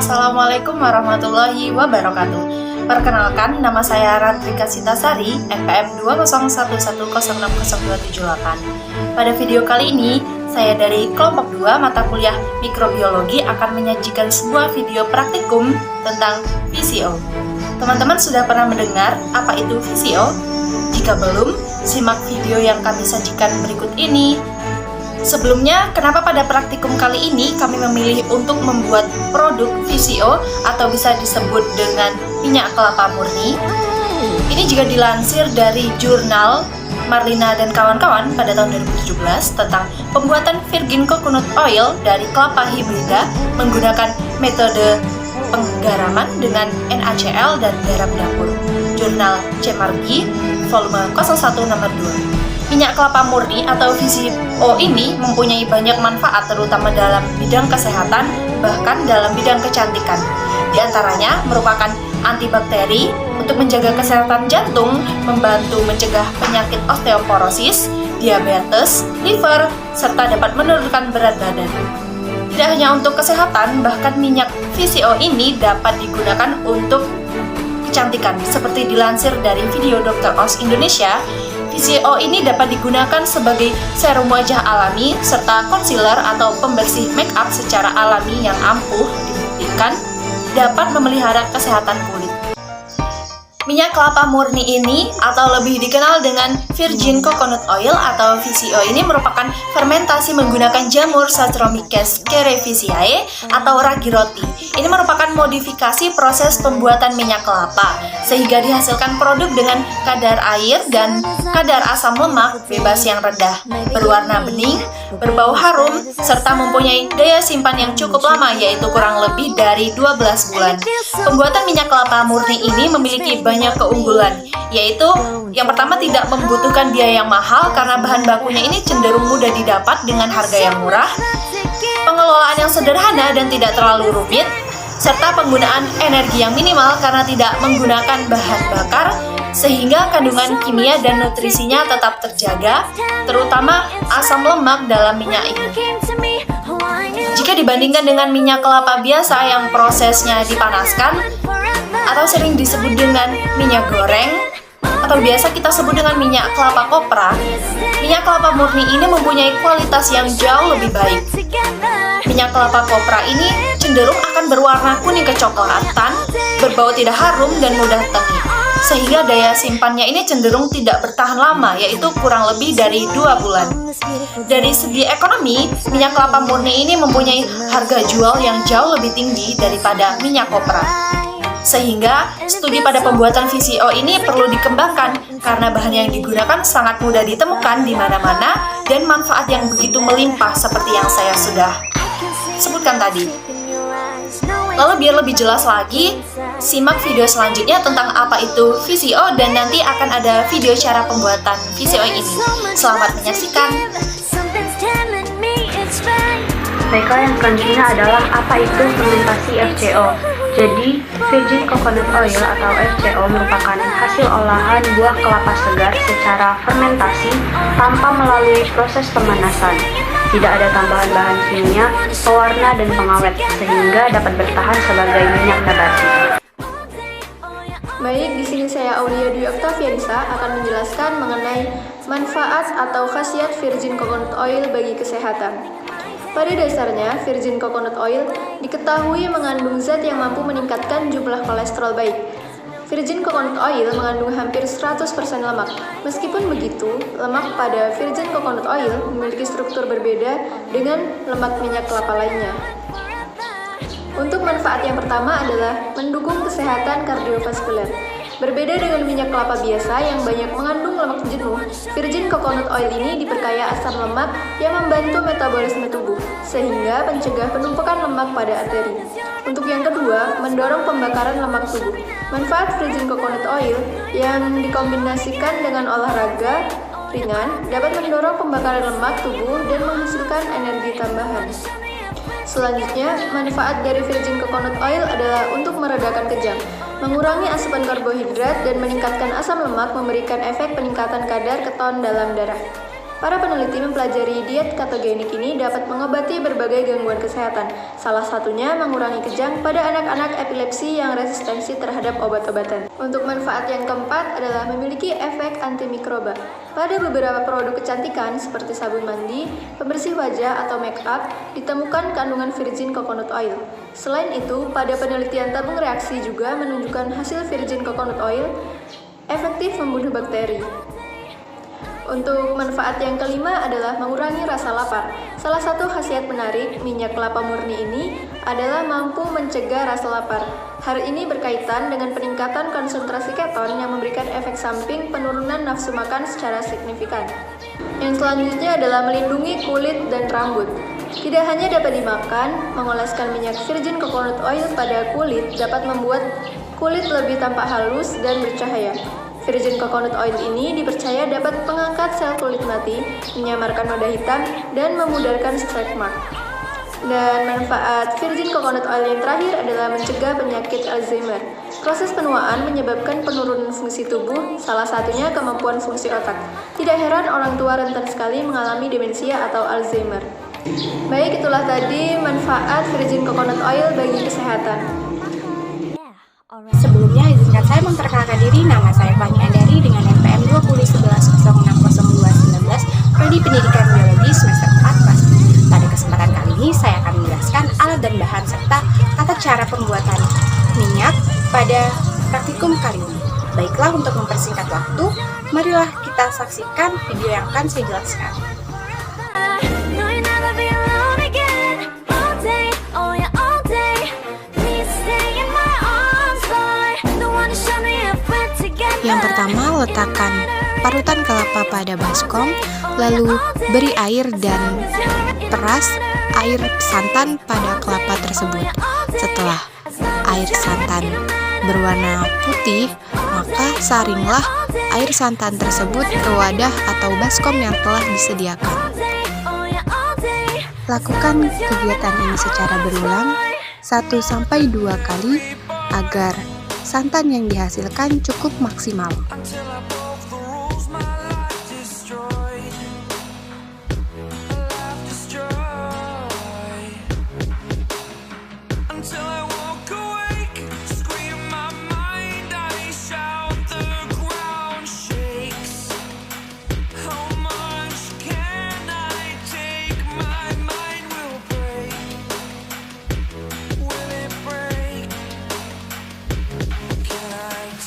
Assalamualaikum warahmatullahi wabarakatuh. Perkenalkan, nama saya Rantrika Sintasari, FPM 20110602778. Pada video kali ini, saya dari kelompok 2 mata kuliah mikrobiologi akan menyajikan sebuah video praktikum tentang VCO. Teman-teman sudah pernah mendengar apa itu VCO? Jika belum, simak video yang kami sajikan berikut ini. Sebelumnya, kenapa pada praktikum kali ini kami memilih untuk membuat produk VCO atau bisa disebut dengan minyak kelapa murni? Ini juga dilansir dari jurnal Marlina dan kawan-kawan pada tahun 2017 tentang pembuatan virgin coconut oil dari kelapa hibrida menggunakan metode penggaraman dengan NaCl dan garam dapur. Jurnal Cemargi, volume 01 nomor 2. Minyak kelapa murni atau VCO ini mempunyai banyak manfaat terutama dalam bidang kesehatan, bahkan dalam bidang kecantikan. Di antaranya merupakan antibakteri untuk menjaga kesehatan jantung, membantu mencegah penyakit osteoporosis, diabetes, liver, serta dapat menurunkan berat badan. Tidak hanya untuk kesehatan, bahkan minyak VCO ini dapat digunakan untuk kecantikan. Seperti dilansir dari video Dr. Oz Indonesia, VCO ini dapat digunakan sebagai serum wajah alami serta concealer atau pembersih make up secara alami yang ampuh dibuktikan dapat memelihara kesehatan kulit. Minyak kelapa murni ini atau lebih dikenal dengan virgin coconut oil atau VCO ini merupakan fermentasi menggunakan jamur Saccharomyces cerevisiae atau ragi roti. Ini merupakan modifikasi proses pembuatan minyak kelapa sehingga dihasilkan produk dengan kadar air dan kadar asam lemak bebas yang rendah, berwarna bening, berbau harum, serta mempunyai daya simpan yang cukup lama yaitu kurang lebih dari 12 bulan. Pembuatan minyak kelapa murni ini memiliki banyak keunggulan, yaitu yang pertama tidak membutuhkan biaya yang mahal karena bahan bakunya ini cenderung mudah didapat dengan harga yang murah, pengelolaan yang sederhana dan tidak terlalu rumit, serta penggunaan energi yang minimal karena tidak menggunakan bahan bakar, sehingga kandungan kimia dan nutrisinya tetap terjaga, terutama asam lemak dalam minyak ini. Jika dibandingkan dengan minyak kelapa biasa yang prosesnya dipanaskan, atau sering disebut dengan minyak goreng, atau biasa kita sebut dengan minyak kelapa kopra, minyak kelapa murni ini mempunyai kualitas yang jauh lebih baik. Minyak kelapa kopra ini cenderung akan berwarna kuning kecoklatan, berbau tidak harum dan mudah tengik, sehingga daya simpannya ini cenderung tidak bertahan lama, yaitu kurang lebih dari 2 bulan. Dari segi ekonomi, minyak kelapa murni ini mempunyai harga jual yang jauh lebih tinggi daripada minyak kopra. Sehingga studi pada pembuatan VCO ini perlu dikembangkan karena bahan yang digunakan sangat mudah ditemukan di mana-mana dan manfaat yang begitu melimpah seperti yang saya sudah sebutkan tadi. Lalu biar lebih jelas lagi, simak video selanjutnya tentang apa itu VCO dan nanti akan ada video cara pembuatan VCO ini. Selamat menyaksikan. Baiklah, yang selanjutnya adalah apa itu fermentasi FCO. Jadi, virgin coconut oil atau FCO merupakan hasil olahan buah kelapa segar secara fermentasi tanpa melalui proses pemanasan. Tidak ada tambahan bahan kimia, pewarna, dan pengawet, sehingga dapat bertahan sebagai minyak nabati. Baik, di sini saya Aulia Dwi Oktaviansa akan menjelaskan mengenai manfaat atau khasiat virgin coconut oil bagi kesehatan. Pada dasarnya, virgin coconut oil diketahui mengandung zat yang mampu meningkatkan jumlah kolesterol baik. Virgin coconut oil mengandung hampir 100% lemak. Meskipun begitu, lemak pada virgin coconut oil memiliki struktur berbeda dengan lemak minyak kelapa lainnya. Untuk manfaat yang pertama adalah mendukung kesehatan kardiovaskuler. Berbeda dengan minyak kelapa biasa yang banyak mengandung lemak jenuh, virgin coconut oil ini diperkaya asam lemak yang membantu metabolisme tubuh, sehingga mencegah penumpukan lemak pada arteri. Untuk yang kedua, mendorong pembakaran lemak tubuh. Manfaat virgin coconut oil yang dikombinasikan dengan olahraga ringan dapat mendorong pembakaran lemak tubuh dan menghasilkan energi tambahan. Selanjutnya, manfaat dari virgin coconut oil adalah untuk meredakan kejang, mengurangi asupan karbohidrat, dan meningkatkan asam lemak, memberikan efek peningkatan kadar keton dalam darah. Para peneliti mempelajari diet ketogenik ini dapat mengobati berbagai gangguan kesehatan, salah satunya mengurangi kejang pada anak-anak epilepsi yang resistensi terhadap obat-obatan. Untuk manfaat yang keempat adalah memiliki efek antimikroba. Pada beberapa produk kecantikan seperti sabun mandi, pembersih wajah atau make up, ditemukan kandungan virgin coconut oil. Selain itu, pada penelitian tabung reaksi juga menunjukkan hasil virgin coconut oil efektif membunuh bakteri. Untuk manfaat yang kelima adalah mengurangi rasa lapar. Salah satu khasiat menarik minyak kelapa murni ini adalah mampu mencegah rasa lapar. Hal ini berkaitan dengan peningkatan konsentrasi keton yang memberikan efek samping penurunan nafsu makan secara signifikan. Yang selanjutnya adalah melindungi kulit dan rambut. Tidak hanya dapat dimakan, mengoleskan minyak virgin coconut oil pada kulit dapat membuat kulit lebih tampak halus dan bercahaya. Virgin coconut oil ini dipercaya dapat mengangkat sel kulit mati, menyamarkan noda hitam, dan memudarkan stretch mark. Dan manfaat virgin coconut oil yang terakhir adalah mencegah penyakit Alzheimer. Proses penuaan menyebabkan penurunan fungsi tubuh, salah satunya kemampuan fungsi otak. Tidak heran orang tua rentan sekali mengalami demensia atau Alzheimer. Baik, itulah tadi manfaat virgin coconut oil bagi kesehatan. Sebelumnya, izinkan saya memperkenalkan diri. Nama saya Fani Andari dengan NPM 2011060619, Prodi Pendidikan Biologi semester 4 kelas 7. Pada kesempatan kali ini, saya akan menjelaskan alat dan bahan serta tata cara pembuatan minyak pada praktikum kali ini. Baiklah, untuk mempersingkat waktu, marilah kita saksikan video yang akan saya jelaskan. Yang pertama, letakkan parutan kelapa pada baskom, lalu beri air dan peras air santan pada kelapa tersebut. Setelah air santan berwarna putih, maka saringlah air santan tersebut ke wadah atau baskom yang telah disediakan. Lakukan kegiatan ini secara berulang 1-2 kali agar santan yang dihasilkan cukup maksimal.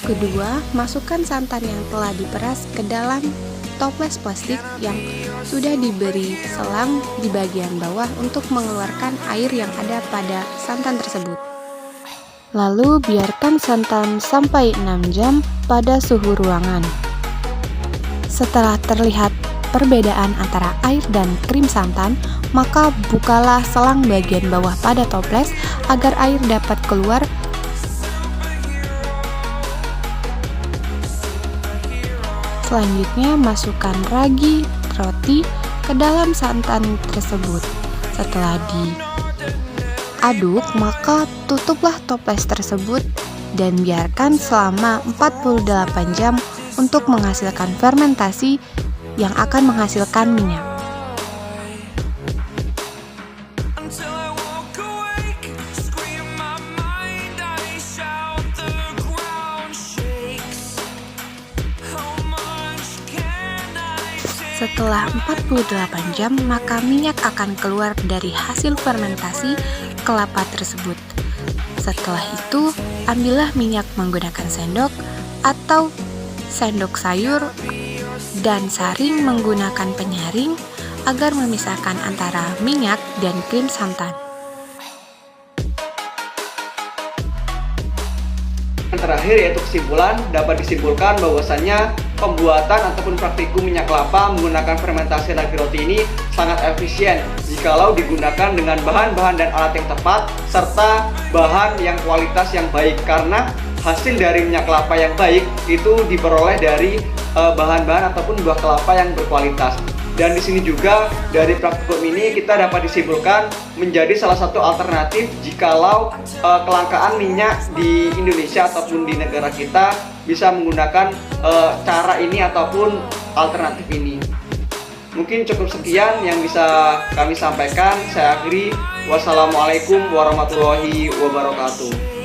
Kedua, masukkan santan yang telah diperas ke dalam toples plastik yang sudah diberi selang di bagian bawah untuk mengeluarkan air yang ada pada santan tersebut. Lalu, biarkan santan sampai 6 jam pada suhu ruangan. Setelah terlihat perbedaan antara air dan krim santan, maka bukalah selang bagian bawah pada toples agar air dapat keluar. Selanjutnya, masukkan ragi roti ke dalam santan tersebut. Setelah diaduk, maka tutuplah toples tersebut dan biarkan selama 48 jam untuk menghasilkan fermentasi yang akan menghasilkan minyak. Setelah 48 jam, maka minyak akan keluar dari hasil fermentasi kelapa tersebut. Setelah itu, ambillah minyak menggunakan sendok atau sendok sayur dan saring menggunakan penyaring agar memisahkan antara minyak dan krim santan. Yang terakhir yaitu kesimpulan, dapat disimpulkan bahwasannya pembuatan ataupun praktikum minyak kelapa menggunakan fermentasi ragi roti ini sangat efisien jikalau digunakan dengan bahan-bahan dan alat yang tepat serta bahan yang kualitas yang baik, karena hasil dari minyak kelapa yang baik itu diperoleh dari bahan-bahan ataupun buah kelapa yang berkualitas. Dan di sini juga dari praktikum ini kita dapat disimpulkan menjadi salah satu alternatif jikalau kelangkaan minyak di Indonesia ataupun di negara kita bisa menggunakan cara ini ataupun alternatif ini. Mungkin cukup sekian yang bisa kami sampaikan. Saya akhiri. Wassalamualaikum warahmatullahi wabarakatuh.